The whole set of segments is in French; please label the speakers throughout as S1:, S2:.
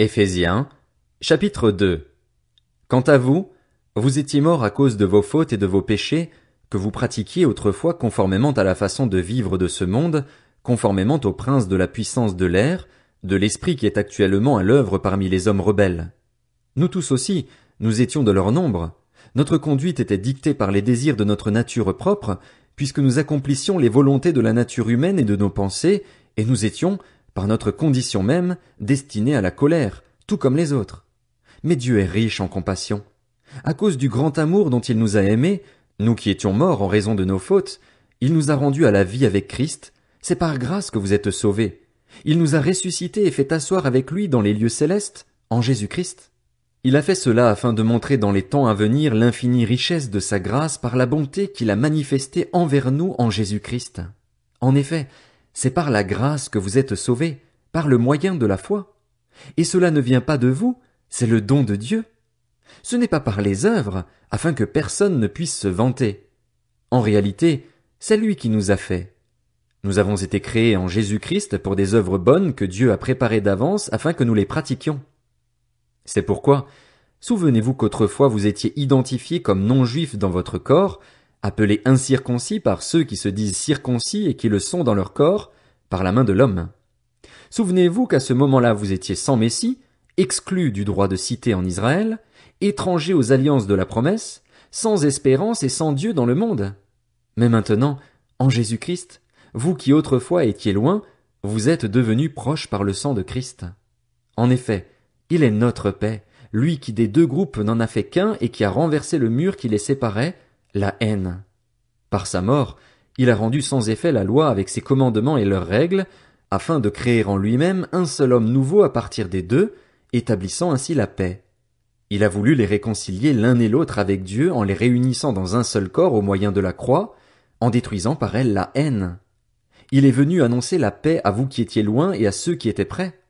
S1: Éphésiens, chapitre 2. Quant à vous, vous étiez morts à cause de vos fautes et de vos péchés, que vous pratiquiez autrefois conformément à la façon de vivre de ce monde, conformément au prince de la puissance de l'air, de l'esprit qui est actuellement à l'œuvre parmi les hommes rebelles. Nous tous aussi, nous étions de leur nombre. Notre conduite était dictée par les désirs de notre nature propre, puisque nous accomplissions les volontés de la nature humaine et de nos pensées, et nous étions, par notre condition même, destinés à la colère, tout comme les autres. Mais Dieu est riche en compassion. À cause du grand amour dont il nous a aimés, nous qui étions morts en raison de nos fautes, il nous a rendus à la vie avec Christ. C'est par grâce que vous êtes sauvés. Il nous a ressuscités et fait asseoir avec lui dans les lieux célestes, en Jésus-Christ. Il a fait cela afin de montrer dans les temps à venir l'infinie richesse de sa grâce par la bonté qu'il a manifestée envers nous en Jésus-Christ. En effet, c'est par la grâce que vous êtes sauvés, par le moyen de la foi. Et cela ne vient pas de vous, c'est le don de Dieu. Ce n'est pas par les œuvres, afin que personne ne puisse se vanter. En réalité, c'est lui qui nous a fait. Nous avons été créés en Jésus-Christ pour des œuvres bonnes que Dieu a préparées d'avance afin que nous les pratiquions. C'est pourquoi, souvenez-vous qu'autrefois vous étiez identifiés comme non-juifs dans votre corps, appelés incirconcis par ceux qui se disent circoncis et qui le sont dans leur corps, par la main de l'homme. Souvenez-vous qu'à ce moment-là vous étiez sans Messie, exclus du droit de cité en Israël, étrangers aux alliances de la promesse, sans espérance et sans Dieu dans le monde. Mais maintenant, en Jésus-Christ, vous qui autrefois étiez loin, vous êtes devenus proches par le sang de Christ. En effet, il est notre paix, lui qui des deux groupes n'en a fait qu'un et qui a renversé le mur qui les séparait, la haine. Par sa mort, il a rendu sans effet la loi avec ses commandements et leurs règles, afin de créer en lui-même un seul homme nouveau à partir des deux, établissant ainsi la paix. Il a voulu les réconcilier l'un et l'autre avec Dieu en les réunissant dans un seul corps au moyen de la croix, en détruisant par elle la haine. Il est venu annoncer la paix à vous qui étiez loin et à ceux qui étaient près.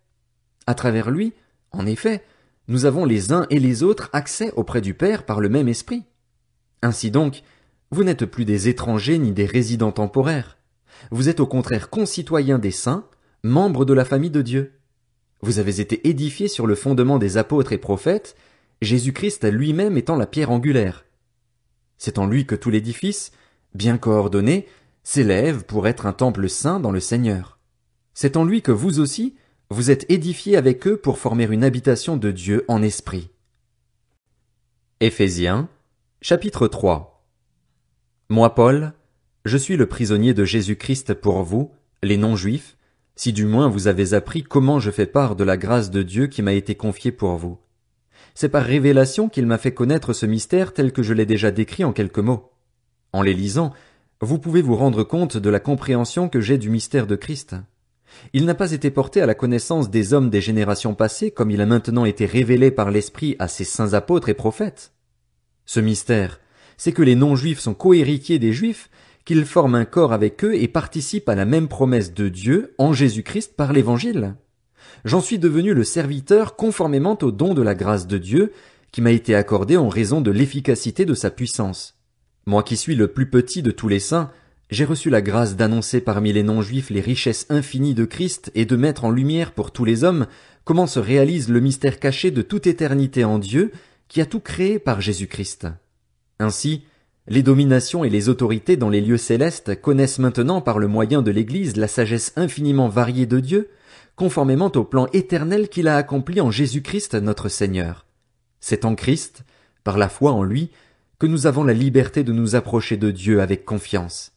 S1: À travers lui, en effet, nous avons les uns et les autres accès auprès du Père par le même esprit. Ainsi donc, vous n'êtes plus des étrangers ni des résidents temporaires. Vous êtes au contraire concitoyens des saints, membres de la famille de Dieu. Vous avez été édifiés sur le fondement des apôtres et prophètes, Jésus-Christ lui-même étant la pierre angulaire. C'est en lui que tout l'édifice, bien coordonné, s'élève pour être un temple saint dans le Seigneur. C'est en lui que vous aussi, vous êtes édifiés avec eux pour former une habitation de Dieu en esprit. Éphésiens, chapitre 3. Moi, Paul, je suis le prisonnier de Jésus-Christ pour vous, les non-juifs, si du moins vous avez appris comment je fais part de la grâce de Dieu qui m'a été confiée pour vous. C'est par révélation qu'il m'a fait connaître ce mystère tel que je l'ai déjà décrit en quelques mots. En les lisant, vous pouvez vous rendre compte de la compréhension que j'ai du mystère de Christ. Il n'a pas été porté à la connaissance des hommes des générations passées comme il a maintenant été révélé par l'Esprit à ses saints apôtres et prophètes. Ce mystère, c'est que les non-juifs sont cohéritiers des juifs, qu'ils forment un corps avec eux et participent à la même promesse de Dieu en Jésus-Christ par l'Évangile. J'en suis devenu le serviteur conformément au don de la grâce de Dieu qui m'a été accordé en raison de l'efficacité de sa puissance. Moi qui suis le plus petit de tous les saints, j'ai reçu la grâce d'annoncer parmi les non-juifs les richesses infinies de Christ et de mettre en lumière pour tous les hommes comment se réalise le mystère caché de toute éternité en Dieu qui a tout créé par Jésus-Christ. Ainsi, les dominations et les autorités dans les lieux célestes connaissent maintenant par le moyen de l'Église la sagesse infiniment variée de Dieu, conformément au plan éternel qu'il a accompli en Jésus-Christ notre Seigneur. C'est en Christ, par la foi en lui, que nous avons la liberté de nous approcher de Dieu avec confiance.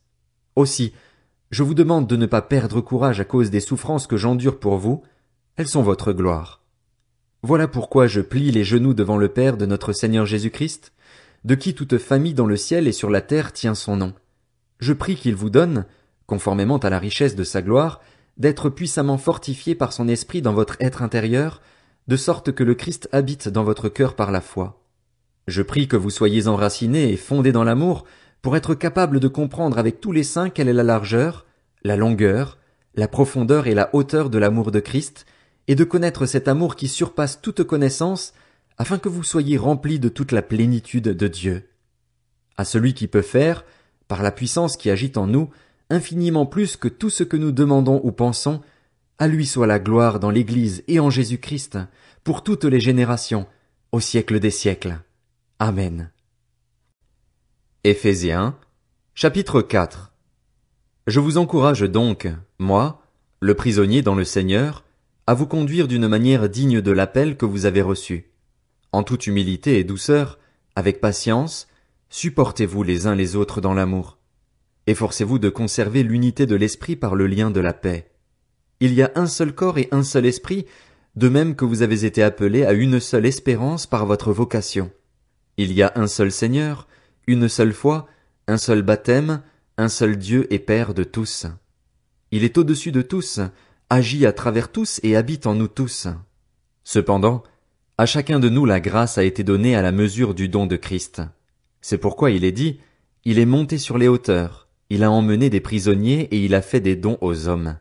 S1: Aussi, je vous demande de ne pas perdre courage à cause des souffrances que j'endure pour vous, elles sont votre gloire. Voilà pourquoi je plie les genoux devant le Père de notre Seigneur Jésus-Christ, de qui toute famille dans le ciel et sur la terre tient son nom. Je prie qu'il vous donne, conformément à la richesse de sa gloire, d'être puissamment fortifié par son esprit dans votre être intérieur, de sorte que le Christ habite dans votre cœur par la foi. Je prie que vous soyez enracinés et fondés dans l'amour, pour être capable de comprendre avec tous les saints quelle est la largeur, la longueur, la profondeur et la hauteur de l'amour de Christ, et de connaître cet amour qui surpasse toute connaissance, afin que vous soyez remplis de toute la plénitude de Dieu. À celui qui peut faire, par la puissance qui agit en nous, infiniment plus que tout ce que nous demandons ou pensons, À lui soit la gloire dans l'Église et en Jésus-Christ, pour toutes les générations, au siècle des siècles. Amen. Éphésiens, chapitre 4. Je vous encourage donc, moi, le prisonnier dans le Seigneur, à vous conduire d'une manière digne de l'appel que vous avez reçu. En toute humilité et douceur, avec patience, supportez-vous les uns les autres dans l'amour. Efforcez-vous de conserver l'unité de l'esprit par le lien de la paix. Il y a un seul corps et un seul esprit, de même que vous avez été appelés à une seule espérance par votre vocation. Il y a un seul Seigneur, une seule foi, un seul baptême, un seul Dieu et Père de tous. Il est au-dessus de tous, agit à travers tous et habite en nous tous. Cependant, à chacun de nous la grâce a été donnée à la mesure du don de Christ. C'est pourquoi il est dit, il est monté sur les hauteurs, il a emmené des prisonniers et il a fait des dons aux hommes.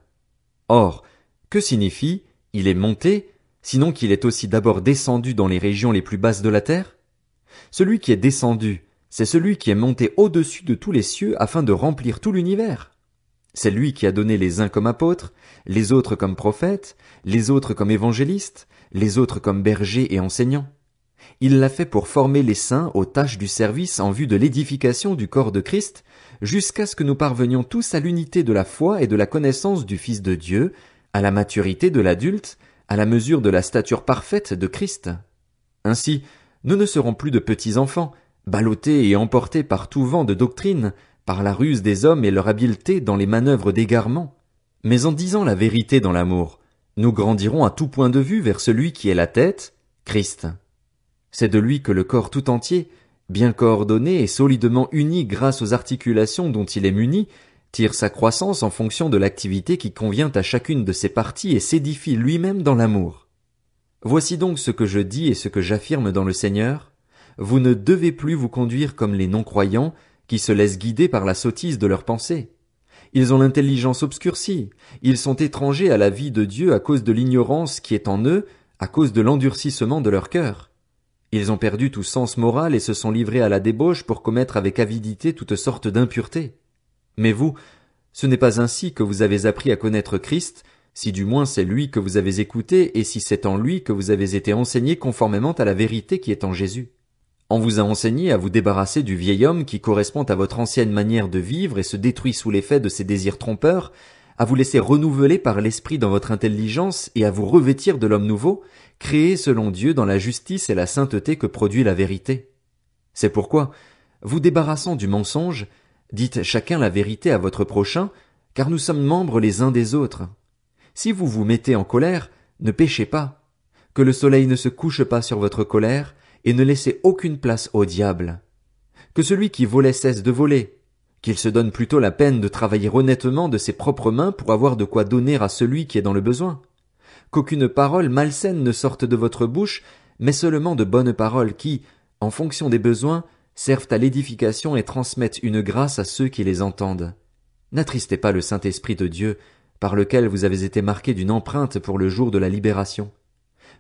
S1: Or, que signifie « il est monté » sinon qu'il est aussi d'abord descendu dans les régions les plus basses de la terre? Celui qui est descendu, c'est celui qui est monté au-dessus de tous les cieux afin de remplir tout l'univers. C'est lui qui a donné les uns comme apôtres, les autres comme prophètes, les autres comme évangélistes, les autres comme bergers et enseignants. Il l'a fait pour former les saints aux tâches du service en vue de l'édification du corps de Christ, jusqu'à ce que nous parvenions tous à l'unité de la foi et de la connaissance du Fils de Dieu, à la maturité de l'adulte, à la mesure de la stature parfaite de Christ. Ainsi, nous ne serons plus de petits enfants, ballottés et emportés par tout vent de doctrine, par la ruse des hommes et leur habileté dans les manœuvres d'égarement. Mais en disant la vérité dans l'amour, nous grandirons à tout point de vue vers celui qui est la tête, Christ. C'est de lui que le corps tout entier, bien coordonné et solidement uni grâce aux articulations dont il est muni, tire sa croissance en fonction de l'activité qui convient à chacune de ses parties et s'édifie lui-même dans l'amour. Voici donc ce que je dis et ce que j'affirme dans le Seigneur. Vous ne devez plus vous conduire comme les non-croyants qui se laissent guider par la sottise de leurs pensées. Ils ont l'intelligence obscurcie, ils sont étrangers à la vie de Dieu à cause de l'ignorance qui est en eux, à cause de l'endurcissement de leur cœur. Ils ont perdu tout sens moral et se sont livrés à la débauche pour commettre avec avidité toutes sortes d'impuretés. Mais vous, ce n'est pas ainsi que vous avez appris à connaître Christ, si du moins c'est lui que vous avez écouté et si c'est en lui que vous avez été enseigné conformément à la vérité qui est en Jésus. On vous a enseigné à vous débarrasser du vieil homme qui correspond à votre ancienne manière de vivre et se détruit sous l'effet de ses désirs trompeurs, à vous laisser renouveler par l'esprit dans votre intelligence et à vous revêtir de l'homme nouveau, créé selon Dieu dans la justice et la sainteté que produit la vérité. C'est pourquoi, vous débarrassant du mensonge, dites chacun la vérité à votre prochain, car nous sommes membres les uns des autres. Si vous vous mettez en colère, ne péchez pas. Que le soleil ne se couche pas sur votre colère, et ne laissez aucune place au diable. Que celui qui volait cesse de voler, qu'il se donne plutôt la peine de travailler honnêtement de ses propres mains pour avoir de quoi donner à celui qui est dans le besoin. Qu'aucune parole malsaine ne sorte de votre bouche, mais seulement de bonnes paroles qui, en fonction des besoins, servent à l'édification et transmettent une grâce à ceux qui les entendent. N'attristez pas le Saint-Esprit de Dieu, par lequel vous avez été marqués d'une empreinte pour le jour de la libération.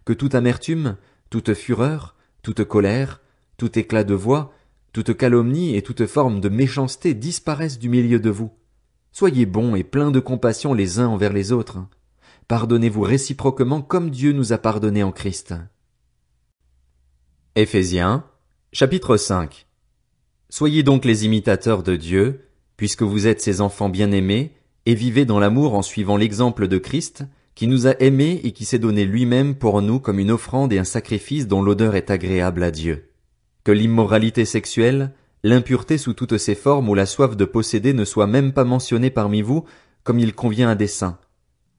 S1: Que toute amertume, toute fureur, toute colère, tout éclat de voix, toute calomnie et toute forme de méchanceté disparaissent du milieu de vous. Soyez bons et pleins de compassion les uns envers les autres. Pardonnez-vous réciproquement comme Dieu nous a pardonnés en Christ. Éphésiens, chapitre 5. Soyez donc les imitateurs de Dieu, puisque vous êtes ses enfants bien-aimés, et vivez dans l'amour en suivant l'exemple de Christ, qui nous a aimés et qui s'est donné lui-même pour nous comme une offrande et un sacrifice dont l'odeur est agréable à Dieu. Que l'immoralité sexuelle, l'impureté sous toutes ses formes ou la soif de posséder ne soient même pas mentionnées parmi vous, comme il convient à des saints.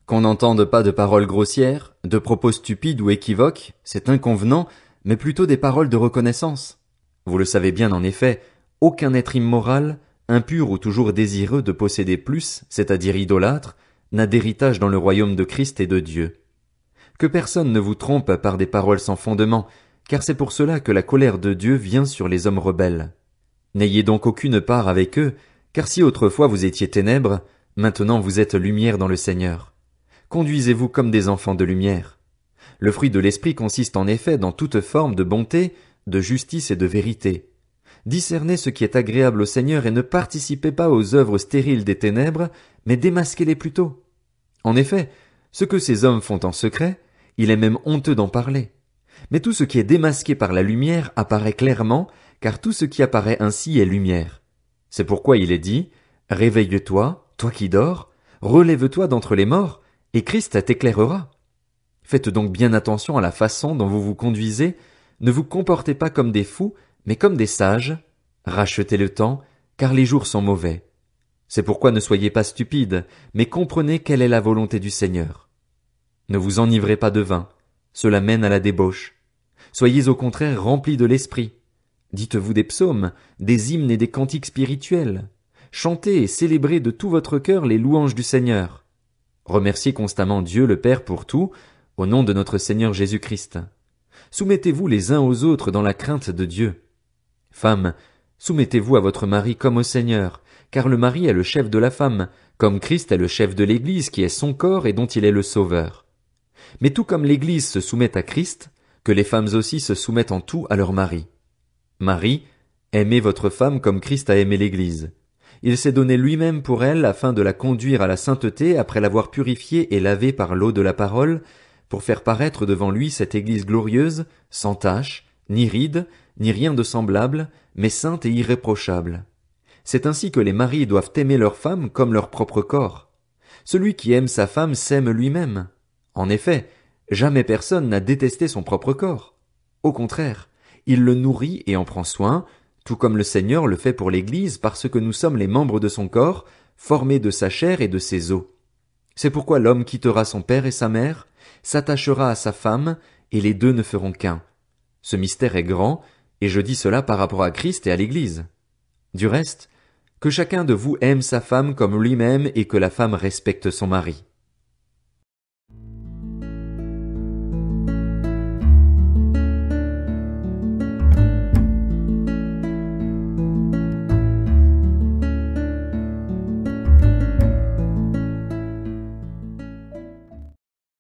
S1: Qu'on n'entende pas de paroles grossières, de propos stupides ou équivoques, c'est inconvenant, mais plutôt des paroles de reconnaissance. Vous le savez bien en effet, aucun être immoral, impur ou toujours désireux de posséder plus, c'est-à-dire idolâtre, n'a d'héritage dans le royaume de Christ et de Dieu. Que personne ne vous trompe par des paroles sans fondement, car c'est pour cela que la colère de Dieu vient sur les hommes rebelles. N'ayez donc aucune part avec eux, car si autrefois vous étiez ténèbres, maintenant vous êtes lumière dans le Seigneur. Conduisez-vous comme des enfants de lumière. Le fruit de l'esprit consiste en effet dans toute forme de bonté, de justice et de vérité. Discernez ce qui est agréable au Seigneur et ne participez pas aux œuvres stériles des ténèbres, mais démasquez-les plutôt. En effet, Ce que ces hommes font en secret, il est même honteux d'en parler. Mais tout ce qui est démasqué par la lumière apparaît clairement, car tout ce qui apparaît ainsi est lumière. C'est pourquoi il est dit, réveille-toi, toi qui dors, relève-toi d'entre les morts, et Christ t'éclairera. Faites donc bien attention à la façon dont vous vous conduisez, ne vous comportez pas comme des fous, mais comme des sages. Rachetez le temps, car les jours sont mauvais. C'est pourquoi ne soyez pas stupides, mais comprenez quelle est la volonté du Seigneur. Ne vous enivrez pas de vin, cela mène à la débauche. Soyez au contraire remplis de l'esprit. Dites-vous des psaumes, des hymnes et des cantiques spirituels. Chantez et célébrez de tout votre cœur les louanges du Seigneur. Remerciez constamment Dieu le Père pour tout, au nom de notre Seigneur Jésus-Christ. Soumettez-vous les uns aux autres dans la crainte de Dieu. Femmes, soumettez-vous à votre mari comme au Seigneur, car le mari est le chef de la femme, comme Christ est le chef de l'Église qui est son corps et dont il est le Sauveur. Mais tout comme l'Église se soumet à Christ, que les femmes aussi se soumettent en tout à leur mari. Marie, aimez votre femme comme Christ a aimé l'Église. Il s'est donné lui-même pour elle afin de la conduire à la sainteté après l'avoir purifiée et lavée par l'eau de la parole, pour faire paraître devant lui cette Église glorieuse, sans tache, ni ride, ni rien de semblable, mais sainte et irréprochable. C'est ainsi que les maris doivent aimer leur femme comme leur propre corps. Celui qui aime sa femme s'aime lui-même. En effet, jamais personne n'a détesté son propre corps. Au contraire, il le nourrit et en prend soin, tout comme le Seigneur le fait pour l'Église parce que nous sommes les membres de son corps, formés de sa chair et de ses os. C'est pourquoi l'homme quittera son père et sa mère, s'attachera à sa femme, et les deux ne feront qu'un. Ce mystère est grand, et je dis cela par rapport à Christ et à l'Église. Du reste, que chacun de vous aime sa femme comme lui-même et que la femme respecte son mari.